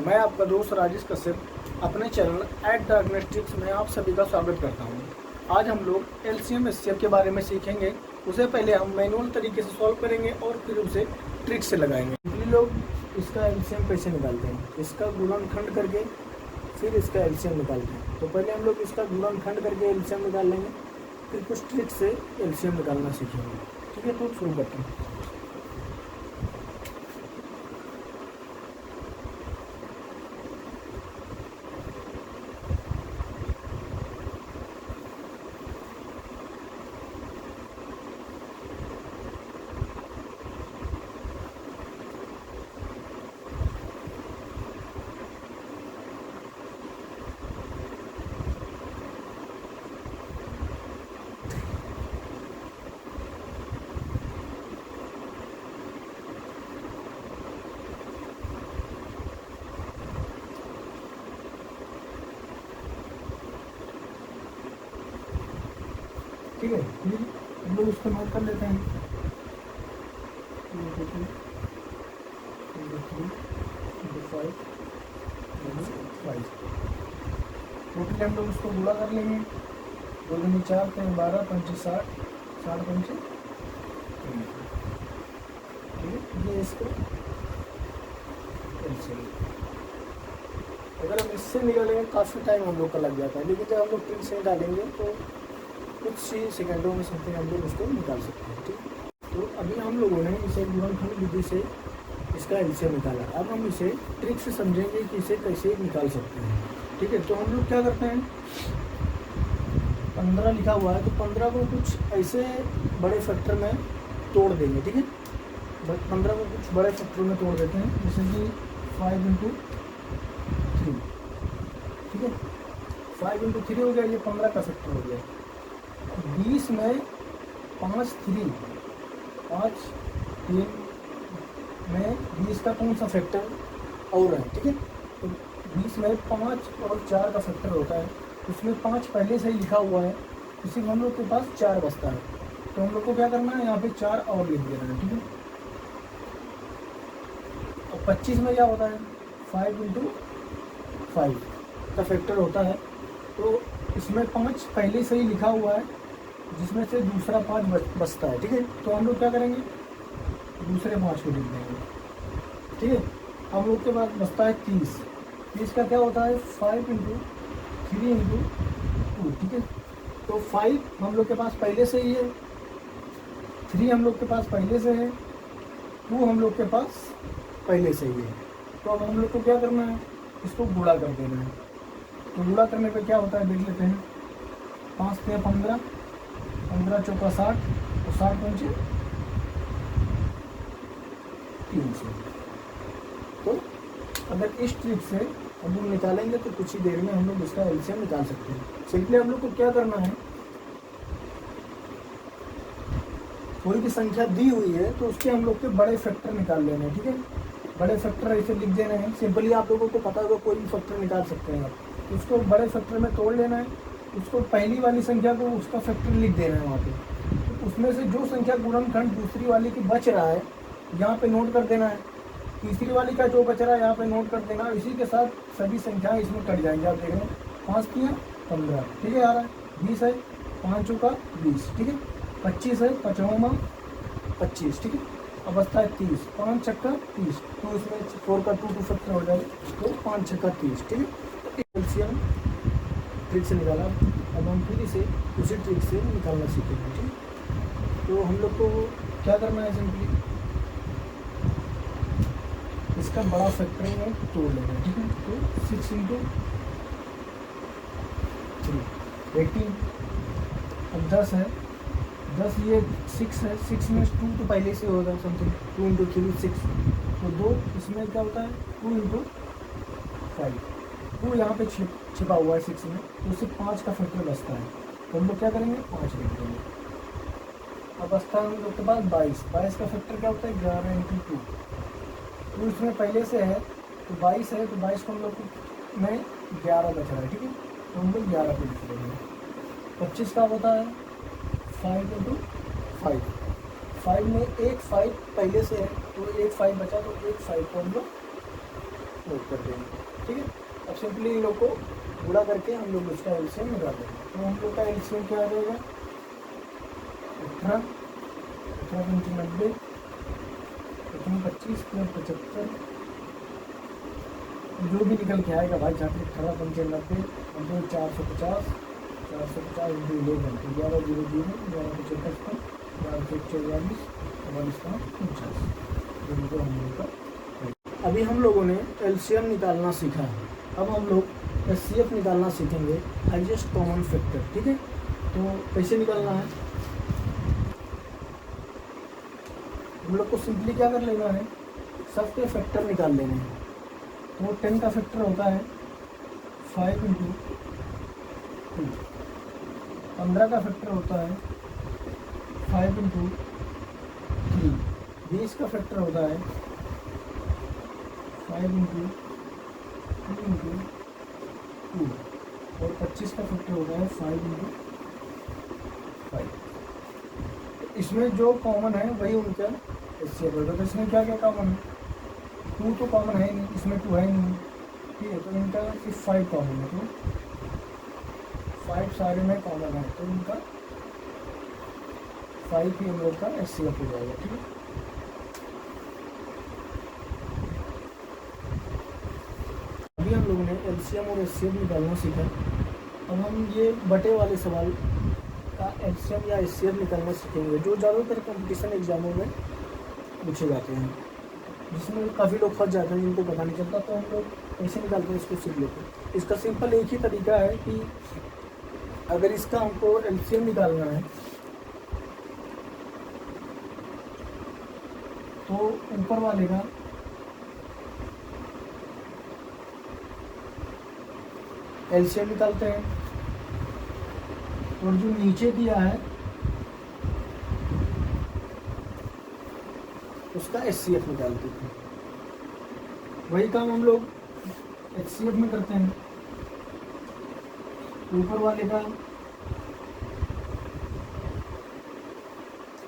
मैं आपका दोस्त राजेश कश्यप अपने चैनल @darkness में आप सभी का स्वागत करता हूं। आज हम लोग एलसीएम एचसीएफ के बारे में सीखेंगे। उससे पहले हम मैनुअल तरीके से सॉल्व करेंगे और फिर उसे ट्रिक से लगाएंगे। इसलिए लोग इसका एलसीएम कैसे निकालते हैं, इसका गुणनखंड करके फिर इसका एलसीएम निकालते हैं। तो पहले हम लोग इसका गुणनखंड करके एलसीएम निकाल लेंगे, फिर कुछ ट्रिक से एलसीएम निकालना सीखेंगे। ठीक है, तो शुरू करते हैं। ठीक है, फिर हम लोग उसको नोट कर लेते हैं। टोटल हम लोग उसको गुणा कर लेंगे। 2 दूनी 4, 3 12, 5 60, 60 5 ठीक है। ये इसको अगर हम इससे निकालेंगे काफ़ी टाइम हम लोग का लग जाता है, लेकिन जब हम लोग ट्रिक से निकालेंगे तो कुछ ही सेकंडों में समथिंग हम लोग उसको निकाल सकते हैं। ठीक, तो अभी हम लोगों ने इसे गुणनखंड विधि से इसका एलसीएम निकाला। अब हम इसे ट्रिक से समझेंगे कि इसे कैसे निकाल सकते हैं। ठीक है, तो हम लोग क्या करते हैं, 15 लिखा हुआ है तो 15 को कुछ ऐसे बड़े फैक्टर में तोड़ देंगे। ठीक है, 15 को कुछ बड़े फैक्टर में तोड़ देते हैं, जैसे कि 5 × 3। ठीक है, 5 × 3 हो गया, ये 15 का फैक्टर हो गया। 20 में 5 3 में 20 का कौन सा फैक्टर और है। ठीक है, तो 20 में 5 और 4 का फैक्टर होता है, उसमें 5 पहले से ही लिखा हुआ है, इसी हम लोग के पास 4 बचता है। तो हम लोग को क्या करना है, यहाँ पे 4 और लिख देना है। ठीक है, और 25 में क्या होता है, 5 × 5 का फैक्टर होता है, तो इसमें 5 पहले से ही लिखा हुआ है, जिसमें से दूसरा 5 बचता है। ठीक है, तो हम लोग क्या करेंगे, दूसरे 5 को लिख देंगे। ठीक है, हम लोग के पास बचता है 30। 30 का क्या होता है, 5 × 3 × 2। ठीक है, तो 5 हम लोग के पास पहले से ही है, 3 हम लोग के पास पहले से है, 2 हम लोग के पास पहले से ही है। तो अब हम लोग को क्या करना है, इसको गुणा कर देना है। तो गुणा करने पे क्या होता है देख लेते हैं। 5 × 15, 15 × 4 60 और 60 × 5 300। तो अगर इस ट्रिक से हम लोग निकालेंगे तो कुछ ही देर में हम लोग इसका एलसीएम निकाल सकते हैं। सिंपली हम लोग को क्या करना है, कोई भी संख्या दी हुई है तो उसके हम लोग के बड़े फैक्टर निकाल लेने हैं। ठीक है, बड़े फैक्टर ऐसे लिख देने हैं। सिंपली आप लोगों को पता होगा कोई भी फैक्टर निकाल सकते हैं आप, उसको बड़े फैक्टर में तोड़ लेना है, उसको पहली वाली संख्या को उसका फैक्टर लिख देना है वहाँ पे। तो उसमें से जो संख्या गुणनखंड दूसरी वाली की बच रहा है यहाँ पे नोट कर देना है, तीसरी वाली का जो बच रहा है यहाँ पे नोट कर देना। इसी के साथ सभी संख्याएं इसमें कट जाएंगे। आप देख रहे हैं 5 × 15, ठीक है, आ रहा है 20 है, 5 × 20, ठीक है, 25 है, 5 25, ठीक है, अब बचता है 30, 5 × 6 30, तो इसमें 4 का 2 फैक्टर हो जाएगा, तो 5 × 6 30। ठीक है, एलसीएम ट्रिक से निकाला। अब हम फिर इसे उसी ट्रिक से निकालना सीखेंगे। ठीक, तो हम लोग को क्या करना है, सिंपली इसका बड़ा फैक्टर में तोड़ लेना है। ठीक है, तो 6 × 3 18। अब 10 है, 10 ये 6 है, 6 में 2 तो पहले से होगा समथिंग, 2 × 3 6, तो 2 इसमें क्या होता है, 2 × 5, 2 यहाँ पे छिपा हुआ है 6 में, तो उससे 5 का फैक्टर बचता है। तो हम लोग क्या करेंगे, 5 लिख देंगे। अब बचता है हम लोग के पास 22, 22 का फैक्टर क्या होता है, 11 × 2, तो इसमें पहले से है तो 22 है, तो 22 को हम लोग में 11 बच रहा है। ठीक है, तो हम लोग 11 पे लिख देंगे। 25 का होता है 5 × 5, 5 में एक 5 पहले से है, तो एक 5 बचा, तो एक 5 को हम लोग नोट कर देंगे, ठीक है। अब सिंपली इन लोग को गुणा करके हम लोग उसका एलसीएम निकाल देंगे। तो हम लोग का एलसीएम क्या आ जाएगा, 18 पंच 90, 25 + 75, जो भी निकल के आएगा भाई, जहाँ पे 18 पंच 90 और 450 इंटू 11 तो 11 0 0 11 को 55 11 से 44 44 का 49, जो हम लोग का। अभी हम लोगों ने एलसीएम निकालना सीखा है, अब हम लोग एचसीएफ निकालना सीखेंगे, हाईएस्ट कॉमन फैक्टर, ठीक है। तो कैसे निकालना है, हम लोग को सिंपली क्या कर लेना है, सबके फैक्टर निकाल लेने हैं। तो 10 का फैक्टर होता है 5 × 2, 15 का फैक्टर होता है 5 × 3, 20 का फैक्टर होता है 5 × 3 × 2 और 25 का फैक्टर होता है 5 × 5। इसमें जो कॉमन है वही उनका एचसीएफ होगा। तो इसमें क्या क्या कॉमन है, 2 तो कॉमन है नहीं, इसमें 2 है नहीं, ठीक है। तो इनका सिर्फ 5 कॉमन है, तो 5 सारे में कॉमन है, तो इनका 5 ही हम लोग का एचसीएफ हो जाएगा, ठीक है। अभी हम लोगों ने एलसीएम और एचसीएफ निकालना सीखा। अब हम ये बटे वाले सवाल का एलसीएम या एचसीएफ निकालना सीखेंगे, जो ज़्यादातर कंपटीशन एग्जामों में पूछे जाते हैं, जिसमें काफ़ी लोग फंस जाते हैं, जिनको पता नहीं चलता। तो हम लोग कैसे निकालते हैं इसको सीख लेते हैं। इसका सिंपल एक ही तरीका है कि अगर इसका हमको एलसीएम निकालना है तो ऊपर वाले का एलसीएम निकालते हैं और जो नीचे दिया है उसका एचसीएफ निकालते हैं। वही काम हम लोग एचसीएफ में करते हैं, ऊपर वाले का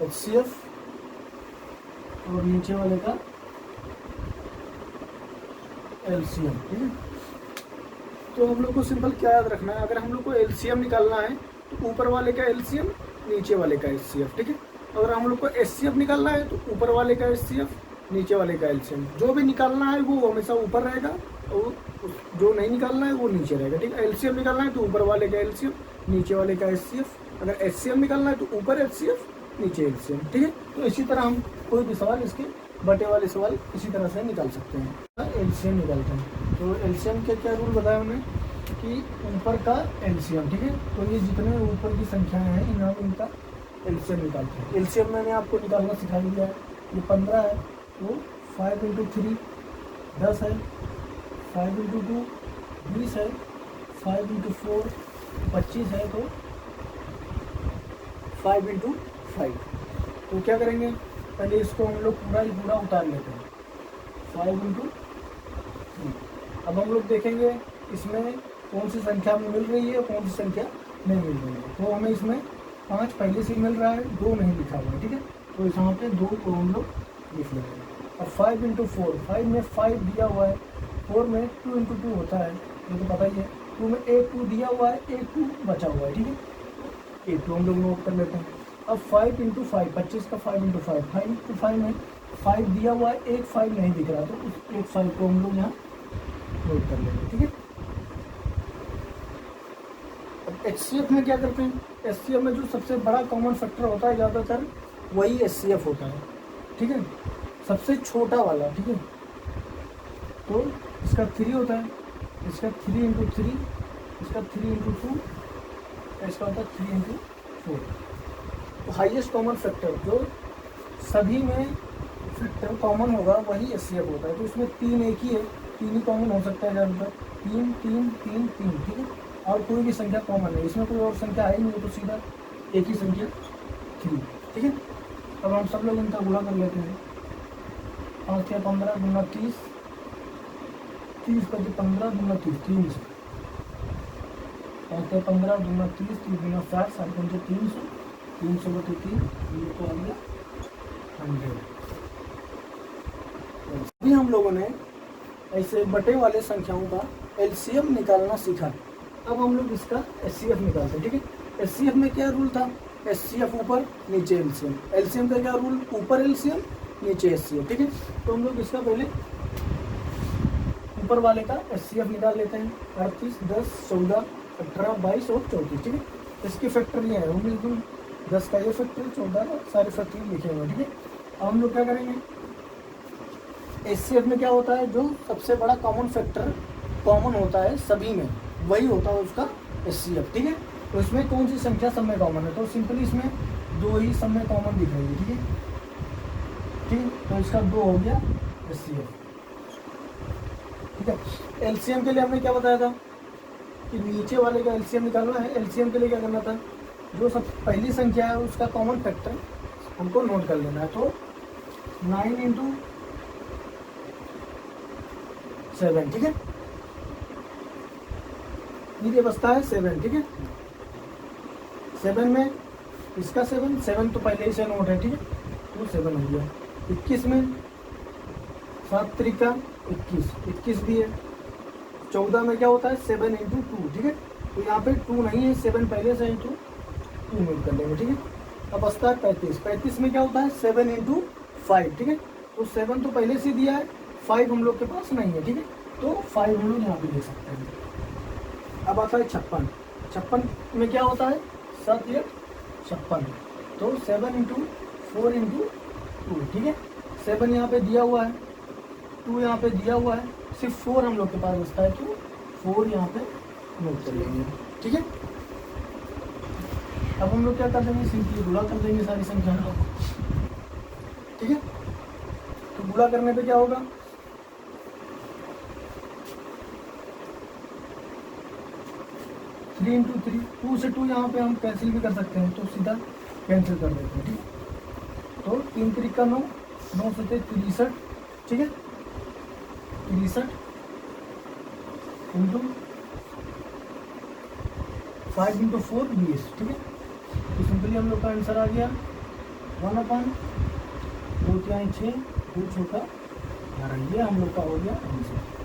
एचसीएफ और नीचे वाले का एलसीएम, ठीक है। तो हम लोग को सिंपल क्या याद रखना है, अगर हम लोग को एलसीएम निकालना है तो ऊपर वाले का एलसीएम नीचे वाले का एचसीएफ, ठीक है। अगर हम लोग को एचसीएफ निकालना है तो ऊपर वाले का एचसीएफ नीचे वाले का एलसीएम, जो भी निकालना है वो हमेशा ऊपर रहेगा और जो नहीं निकालना है वो नीचे रहेगा, ठीक है। एलसीएम निकालना है तो ऊपर वाले का एलसीएम नीचे वाले का एचसीएफ, अगर एचसीएफ निकालना है तो ऊपर एचसीएफ नीचे एलसीएम, ठीक है। तो इसी तरह हम कोई भी सवाल इसके बटे वाले सवाल इसी तरह से निकाल सकते हैं। एलसीएम निकालते हैं तो एलसीएम के क्या रूल बताया हमने कि ऊपर का एलसीएम, ठीक है। तो ये जितने ऊपर की संख्याएं हैं इन्हें इनका एलसीएम निकालते हैं। एलसीएम मैंने आपको निकालना सिखा दिया है। ये 15 है तो 5 × 3 10 है, 5 × 2 20 है, 5 × 4 25 है, तो 5 × 5। तो क्या करेंगे, पहले इसको हम लोग पूरा ही पूरा उतार लेते हैं 5 × 3। अब हम लोग देखेंगे इसमें कौन सी संख्या में मिल रही है कौन सी संख्या नहीं मिल रही है। तो हमें इसमें 5 पहले से मिल रहा है, 2 नहीं लिखा हुआ है, ठीक है। तो यहाँ पे 2 को हम लोग लिख लेंगे। अब 5 × 4, 5 में 5 दिया हुआ है, 4 में 2 × 2 होता है, ये तो पता ही है। 2 में एक 2 दिया हुआ है, एक 2 बचा हुआ है, ठीक है। एक 2 हम लोग नोट कर लेते हैं। अब 5 × 5 25 का 5 × 5 5 × 5 में 5 दिया हुआ है, एक 5 नहीं दिख रहा, तो उस एक 5 को हम लोग यहाँ नोट कर लेंगे, ठीक है। अब एचसीएफ में क्या करते हैं, एचसीएफ में जो सबसे बड़ा कॉमन फैक्टर होता है ज़्यादातर वही एचसीएफ होता है, ठीक है। सबसे छोटा वाला, ठीक है। तो इसका 3 होता है, इसका 3 × 3, इसका 3 × 2, इसका होता है 3 × 4। तो हाईएस्ट कॉमन फैक्टर जो सभी में फैक्टर कॉमन होगा वही एचसीएफ होता है। तो इसमें 3 एक ही है, 3 ही कॉमन हो सकता है ज़्यादातर, 3 3 3 3, ठीक है। और कोई भी संख्या कॉमन है, इसमें कोई और संख्या है ही नहीं, तो सीधा एक ही संख्या 3, ठीक है। अब हम सब लोग इनका गुणा कर लेते हैं। 5 × 15 × 30, 30 × 15 × 30 300, 5 × 15 × 30 3 × 60 7 × 300 300 × 3 ये तो आ गया 100। अभी हम लोगों ने ऐसे बटे वाले संख्याओं का एलसीएम निकालना सीखा। अब हम लोग इसका एचसीएफ निकालते हैं, ठीक है। एचसीएफ में क्या रूल था, एचसीएफ ऊपर नीचे एलसीएम, एलसीएम का क्या रूल, ऊपर एलसीएम नीचे एचसीएफ, ठीक है। तो हम लोग इसका पहले ऊपर वाले का एचसीएफ निकाल लेते हैं। 38, 10, 14, 18, 22 और 34, ठीक है। इसके फैक्टर ये है, 19 दून 10 का ये फैक्टर, 14 का सारे फैक्टर लिखे हुए, ठीक है। अब हम लोग क्या करेंगे, एचसीएफ में क्या होता है, जो सबसे बड़ा कॉमन फैक्टर कॉमन होता है सभी में, वही होता है उसका एचसीएफ, ठीक है। तो इसमें कौन सी संख्या सब में कॉमन है, तो सिंपली इसमें 2 ही सब में कॉमन दिख रही है, ठीक है। ठीक, तो इसका 2 हो गया एचसीएफ, ठीक है। एलसीएम के लिए हमने क्या बताया था कि नीचे वाले का एलसीएम निकालना है। एलसीएम के लिए क्या करना था, जो सब पहली संख्या है उसका कॉमन फैक्टर हमको नोट कर लेना है। तो 9 × 7, ठीक है, ये बचता है 7, ठीक है। 7 में इसका 7 तो पहले ही से नोट है, ठीक है, तो 7 हो गया। 21 में 7 त्रिका 21 भी है। 14 में क्या होता है, 7 × 2, ठीक है। तो यहाँ पे 2 नहीं है, 7 पहले से × 2 नोट कर लेंगे, ठीक है। अब बचता है 35 में क्या होता है, 7 × 5, ठीक है। तो 7 तो पहले से दिया है, 5 हम लोग के पास नहीं है, ठीक है, तो 5 हम लोग यहाँ पे दे सकते हैं। अब आता है 56 में क्या होता है, 7 × 56, तो 7 × 4 × 2, ठीक है। 7 यहाँ पे दिया हुआ है, 2 यहाँ पे दिया हुआ है, सिर्फ 4 हम लोग के पास बचता है, तो 4 यहाँ पे नोट कर लेंगे, ठीक है। अब हम लोग क्या कर देंगे, सिंपली गुणा कर देंगे सारी संख्या को, ठीक है। तो गुणा करने पे क्या होगा, 3 × 3, 2 से 2 यहाँ पे हम कैंसिल भी कर सकते हैं, तो सीधा कैंसिल कर देते हैं, ठीक है। तो 3 × 3 = 9, 9 से 63, ठीक है, 63 × 5 × 4 20, ठीक है। तो सिंपली हम लोग का आंसर आ गया 1/2 3 6 2 6 12, ये हम लोग का हो गया आंसर।